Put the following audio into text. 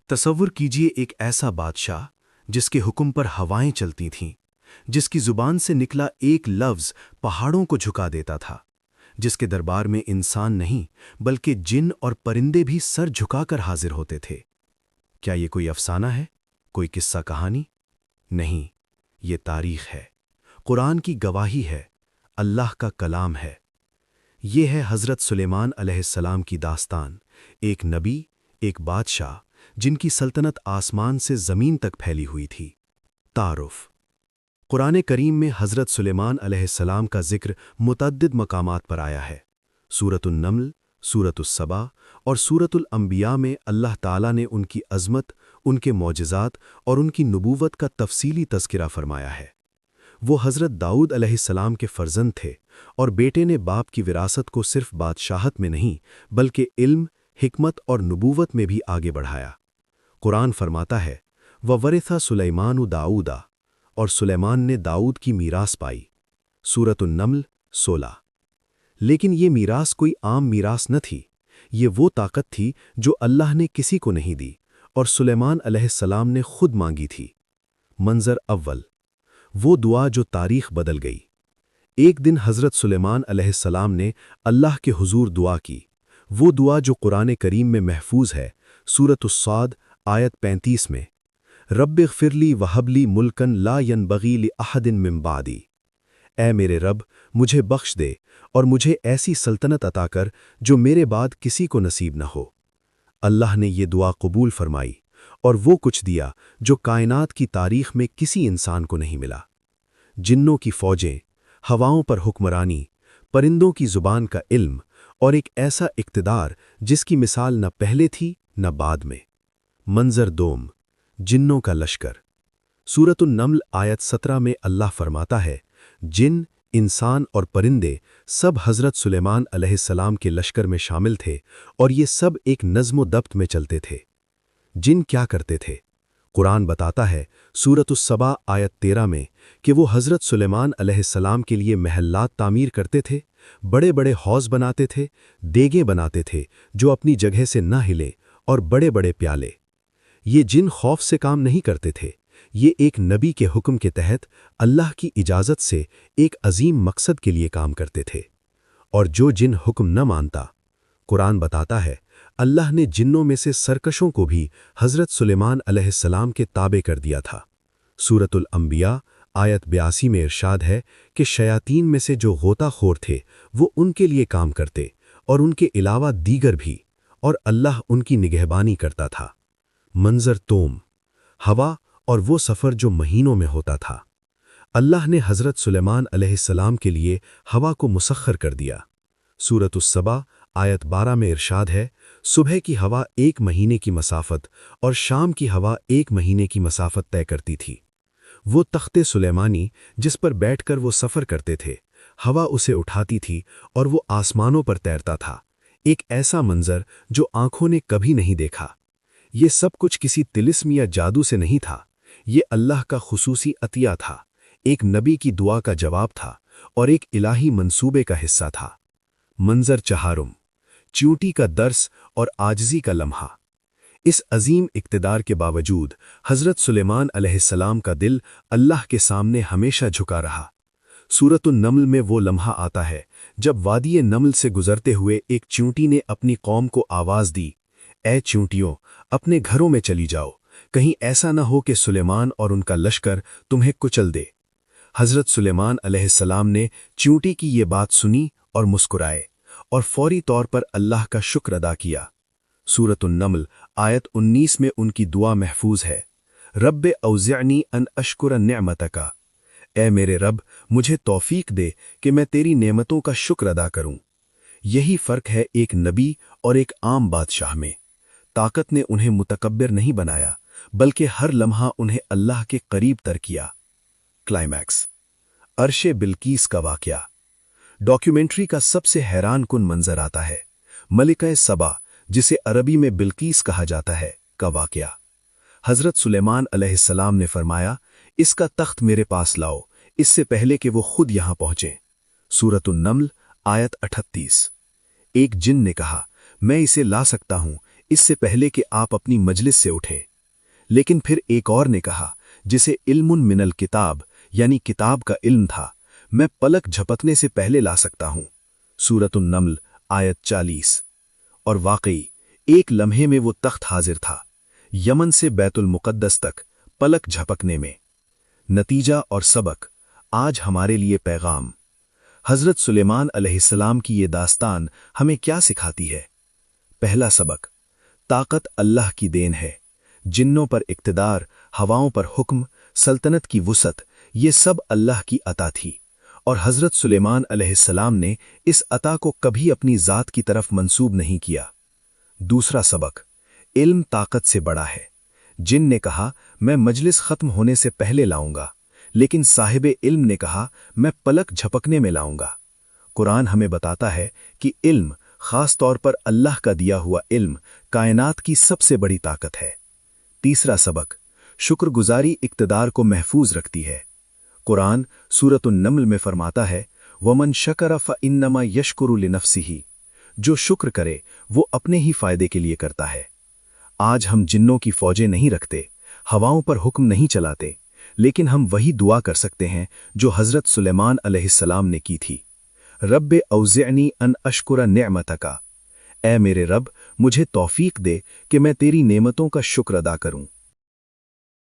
تصور کیجیے ایک ایسا بادشاہ جس کے حکم پر ہوائیں چلتی تھیں، جس کی زبان سے نکلا ایک لفظ پہاڑوں کو جھکا دیتا تھا، جس کے دربار میں انسان نہیں بلکہ جن اور پرندے بھی سر جھکا کر حاضر ہوتے تھے۔ کیا یہ کوئی افسانہ ہے، کوئی قصہ کہانی؟ نہیں، یہ تاریخ ہے، قرآن کی گواہی ہے، اللہ کا کلام ہے۔ یہ ہے حضرت سلیمان علیہ السلام کی داستان، ایک نبی، ایک بادشاہ جن کی سلطنت آسمان سے زمین تک پھیلی ہوئی تھی۔ تعارف۔ قرآن کریم میں حضرت سلیمان علیہ السلام کا ذکر متعدد مقامات پر آیا ہے۔ سورۃ النمل، سورۃ السبا اور سورۃ الانبیاء میں اللہ تعالیٰ نے ان کی عظمت، ان کے معجزات اور ان کی نبوت کا تفصیلی تذکرہ فرمایا ہے۔ وہ حضرت داؤد علیہ السلام کے فرزند تھے اور بیٹے نے باپ کی وراثت کو صرف بادشاہت میں نہیں بلکہ علم، حکمت اور نبوت میں بھی آگے بڑھایا۔ قرآن فرماتا ہے، وَوَرِثَ سُلَيْمَانُ دَاؤُدَ، اور سلیمان نے داؤد کی میراث پائی۔ سورۃ النمل 16۔ لیکن یہ میراث کوئی عام میراث نہ تھی، یہ وہ طاقت تھی جو اللہ نے کسی کو نہیں دی اور سلیمان علیہ السلام نے خود مانگی تھی۔ منظر اول، وہ دعا جو تاریخ بدل گئی۔ ایک دن حضرت سلیمان علیہ السلام نے اللہ کے حضور دعا کی، وہ دعا جو قرآن کریم میں محفوظ ہے۔ سورۃ الصاد آیت 35 میں، رب اغفر لی وہب لی ملکن لا ینبغی لأحد من بعدی، اے میرے رب مجھے بخش دے اور مجھے ایسی سلطنت عطا کر جو میرے بعد کسی کو نصیب نہ ہو۔ اللہ نے یہ دعا قبول فرمائی اور وہ کچھ دیا جو کائنات کی تاریخ میں کسی انسان کو نہیں ملا۔ جنوں کی فوجیں، ہواؤں پر حکمرانی، پرندوں کی زبان کا علم اور ایک ایسا اقتدار جس کی مثال نہ پہلے تھی نہ بعد میں۔ منظر دوم، جنوں کا لشکر۔ سورۃ النمل آیت 17 میں اللہ فرماتا ہے، جن، انسان اور پرندے سب حضرت سلیمان علیہ السلام کے لشکر میں شامل تھے اور یہ سب ایک نظم و ضبط میں چلتے تھے۔ جن کیا کرتے تھے؟ قرآن بتاتا ہے سورۃ السبا آیت 13 میں کہ وہ حضرت سلیمان علیہ السلام کے لیے محلات تعمیر کرتے تھے، بڑے بڑے حوض بناتے تھے، دیگیں بناتے تھے جو اپنی جگہ سے نہ ہلیں، اور بڑے بڑے پیالے۔ یہ جن خوف سے کام نہیں کرتے تھے، یہ ایک نبی کے حکم کے تحت اللہ کی اجازت سے ایک عظیم مقصد کے لیے کام کرتے تھے۔ اور جو جن حکم نہ مانتا، قرآن بتاتا ہے اللہ نے جنوں میں سے سرکشوں کو بھی حضرت سلیمان علیہ السلام کے تابع کر دیا تھا۔ سورۃ الانبیاء آیت 82 میں ارشاد ہے کہ شیاطین میں سے جو غوطہ خور تھے وہ ان کے لیے کام کرتے اور ان کے علاوہ دیگر بھی، اور اللہ ان کی نگہبانی کرتا تھا۔ منظر توم، ہوا اور وہ سفر جو مہینوں میں ہوتا تھا۔ اللہ نے حضرت سلیمان علیہ السلام کے لیے ہوا کو مسخر کر دیا۔ سورۃ السبا آیت 12 میں ارشاد ہے، صبح کی ہوا 1 مہینے کی مسافت اور شام کی ہوا 1 مہینے کی مسافت طے کرتی تھی۔ وہ تخت سلیمانی جس پر بیٹھ کر وہ سفر کرتے تھے، ہوا اسے اٹھاتی تھی اور وہ آسمانوں پر تیرتا تھا، ایک ایسا منظر جو آنکھوں نے کبھی نہیں دیکھا۔ یہ سب کچھ کسی طلسم یا جادو سے نہیں تھا، یہ اللہ کا خصوصی عطیہ تھا، ایک نبی کی دعا کا جواب تھا اور ایک الہی منصوبے کا حصہ تھا۔ منظر چہارم، چیونٹی کا درس اور عاجزی کا لمحہ۔ اس عظیم اقتدار کے باوجود حضرت سلیمان علیہ السلام کا دل اللہ کے سامنے ہمیشہ جھکا رہا۔ سورۃ النمل میں وہ لمحہ آتا ہے جب وادی نمل سے گزرتے ہوئے ایک چیونٹی نے اپنی قوم کو آواز دی، اے چیونٹیوں، اپنے گھروں میں چلی جاؤ، کہیں ایسا نہ ہو کہ سلیمان اور ان کا لشکر تمہیں کچل دے۔ حضرت سلیمان علیہ السلام نے چیونٹی کی یہ بات سنی اور مسکرائے اور فوری طور پر اللہ کا شکر ادا کیا۔ سورۃ النمل آیت 19 میں ان کی دعا محفوظ ہے، رب اوزعنی ان اشکر نعمتک، اے میرے رب مجھے توفیق دے کہ میں تیری نعمتوں کا شکر ادا کروں۔ یہی فرق ہے ایک نبی اور ایک عام بادشاہ میں۔ طاقت نے انہیں متکبر نہیں بنایا بلکہ ہر لمحہ انہیں اللہ کے قریب تر کیا۔ کلائمیکس، عرش بلقیس کا واقعہ۔ ڈاکیومنٹری کا سب سے حیران کن منظر آتا ہے، ملکہ سبا جسے عربی میں بلقیس کہا جاتا ہے کا واقعہ۔ حضرت سلیمان علیہ السلام نے فرمایا، اس کا تخت میرے پاس لاؤ اس سے پہلے کہ وہ خود یہاں پہنچیں۔ سورۃ النمل آیت 38۔ ایک جن نے کہا، میں اسے لا سکتا ہوں، اس سے پہلے کہ آپ اپنی مجلس سے اٹھے۔ لیکن پھر ایک اور نے کہا، جسے علم من الکتاب یعنی کتاب کا علم تھا، میں پلک جھپکنے سے پہلے لا سکتا ہوں۔ سورۃ النمل آیت 40۔ اور واقعی ایک لمحے میں وہ تخت حاضر تھا، یمن سے بیت المقدس تک پلک جھپکنے میں۔ نتیجہ اور سبق آج ہمارے لیے پیغام۔ حضرت سلیمان علیہ السلام کی یہ داستان ہمیں کیا سکھاتی ہے؟ پہلا سبق، طاقت اللہ کی دین ہے۔ جنوں پر اقتدار، ہواؤں پر حکم، سلطنت کی وسعت، یہ سب اللہ کی عطا تھی، اور حضرت سلیمان علیہ السلام نے اس عطا کو کبھی اپنی ذات کی طرف منسوب نہیں کیا۔ دوسرا سبق، علم طاقت سے بڑا ہے۔ جن نے کہا میں مجلس ختم ہونے سے پہلے لاؤں گا، لیکن صاحب علم نے کہا میں پلک جھپکنے میں لاؤں گا۔ قرآن ہمیں بتاتا ہے کہ علم، خاص طور پر اللہ کا دیا ہوا علم، کائنات کی سب سے بڑی طاقت ہے۔ تیسرا سبق، شکر گزاری اقتدار کو محفوظ رکھتی ہے۔ قرآن سورۃ النمل میں فرماتا ہے، وَمَن شَكَرَ فَإِنَّمَا يَشْكُرُ لِنَفْسِهِ، جو شکر کرے وہ اپنے ہی فائدے کے لیے کرتا ہے۔ آج ہم جنوں کی فوجیں نہیں رکھتے، ہواؤں پر حکم نہیں چلاتے، لیکن ہم وہی دعا کر سکتے ہیں جو حضرت سلیمان علیہ السلام نے کی تھی، رب اوزعنی ان اشکر نعمتک، اے میرے رب مجھے توفیق دے کہ میں تیری نعمتوں کا شکر ادا کروں۔